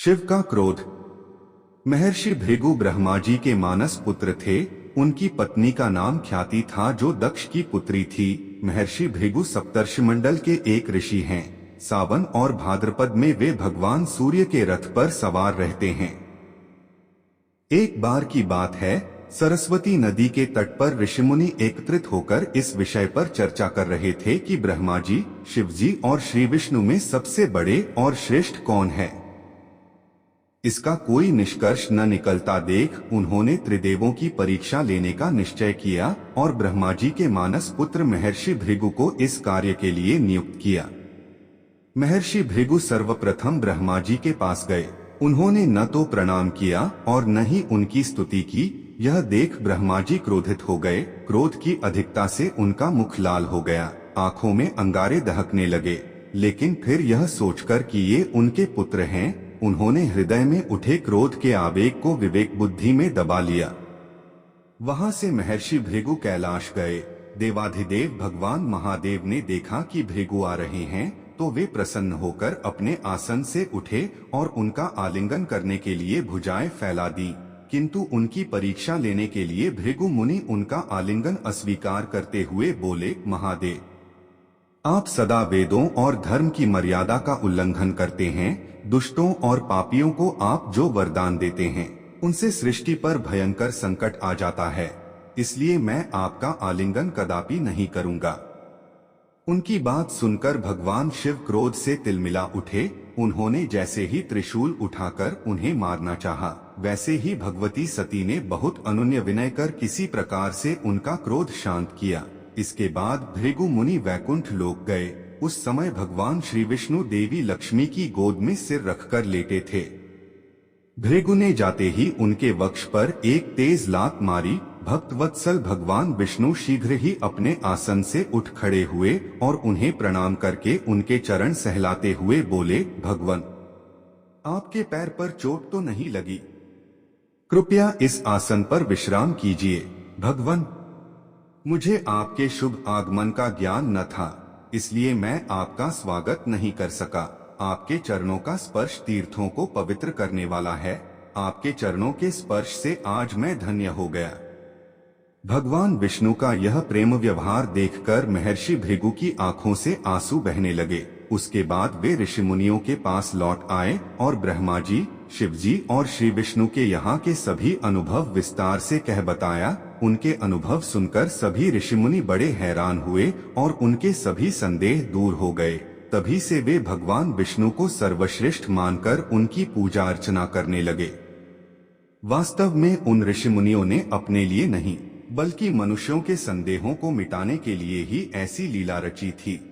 शिव का क्रोध। महर्षि भृगु ब्रह्मा जी के मानस पुत्र थे। उनकी पत्नी का नाम ख्याति था, जो दक्ष की पुत्री थी। महर्षि भृगु सप्तर्षिमंडल के एक ऋषि हैं। सावन और भाद्रपद में वे भगवान सूर्य के रथ पर सवार रहते हैं। एक बार की बात है, सरस्वती नदी के तट पर ऋषिमुनि एकत्रित होकर इस विषय पर चर्चा कर रहे थे कि ब्रह्मा जी, शिव जी और श्री विष्णु में सबसे बड़े और श्रेष्ठ कौन है। इसका कोई निष्कर्ष न निकलता देख उन्होंने त्रिदेवों की परीक्षा लेने का निश्चय किया और ब्रह्मा जी के मानस पुत्र महर्षि भृगु को इस कार्य के लिए नियुक्त किया। महर्षि भृगु सर्वप्रथम ब्रह्मा जी के पास गए। उन्होंने न तो प्रणाम किया और न ही उनकी स्तुति की। यह देख ब्रह्मा जी क्रोधित हो गए। क्रोध की अधिकता से उनका मुख लाल हो गया, आंखों में अंगारे दहकने लगे। लेकिन फिर यह सोचकर कि ये उनके पुत्र हैं, उन्होंने हृदय में उठे क्रोध के आवेग को विवेक बुद्धि में दबा लिया। वहां से महर्षि भृगु कैलाश गए। देवाधिदेव भगवान महादेव ने देखा कि भृगु आ रहे हैं, तो वे प्रसन्न होकर अपने आसन से उठे और उनका आलिंगन करने के लिए भुजाएं फैला दी। किंतु उनकी परीक्षा लेने के लिए भृगु मुनि उनका आलिंगन अस्वीकार करते हुए बोले, महादेव, आप सदा वेदों और धर्म की मर्यादा का उल्लंघन करते हैं। दुष्टों और पापियों को आप जो वरदान देते हैं, उनसे सृष्टि पर भयंकर संकट आ जाता है। इसलिए मैं आपका आलिंगन कदापि नहीं करूंगा। उनकी बात सुनकर भगवान शिव क्रोध से तिलमिला उठे। उन्होंने जैसे ही त्रिशूल उठाकर उन्हें मारना चाहा, वैसे ही भगवती सती ने बहुत अनुनय विनय कर किसी प्रकार से उनका क्रोध शांत किया। इसके बाद भृगु मुनि वैकुंठ लोक गए। उस समय भगवान श्री विष्णु देवी लक्ष्मी की गोद में सिर रखकर लेटे थे। भृगु ने जाते ही उनके वक्ष पर एक तेज लात मारी। भक्तवत्सल भगवान विष्णु शीघ्र ही अपने आसन से उठ खड़े हुए और उन्हें प्रणाम करके उनके चरण सहलाते हुए बोले, भगवान, आपके पैर पर चोट तो नहीं लगी? कृपया इस आसन पर विश्राम कीजिए। भगवान, मुझे आपके शुभ आगमन का ज्ञान न था, इसलिए मैं आपका स्वागत नहीं कर सका। आपके चरणों का स्पर्श तीर्थों को पवित्र करने वाला है। आपके चरणों के स्पर्श से आज मैं धन्य हो गया। भगवान विष्णु का यह प्रेम व्यवहार देखकर महर्षि भृगु की आंखों से आंसू बहने लगे। उसके बाद वे ऋषि मुनियों के पास लौट आए और ब्रह्मा जी, शिव जी और श्री विष्णु के यहाँ के सभी अनुभव विस्तार से कह बताया। उनके अनुभव सुनकर सभी ऋषि मुनि बड़े हैरान हुए और उनके सभी संदेह दूर हो गए। तभी से वे भगवान विष्णु को सर्वश्रेष्ठ मानकर उनकी पूजा अर्चना करने लगे। वास्तव में उन ऋषि मुनियों ने अपने लिए नहीं, बल्कि मनुष्यों के संदेहों को मिटाने के लिए ही ऐसी लीला रची थी।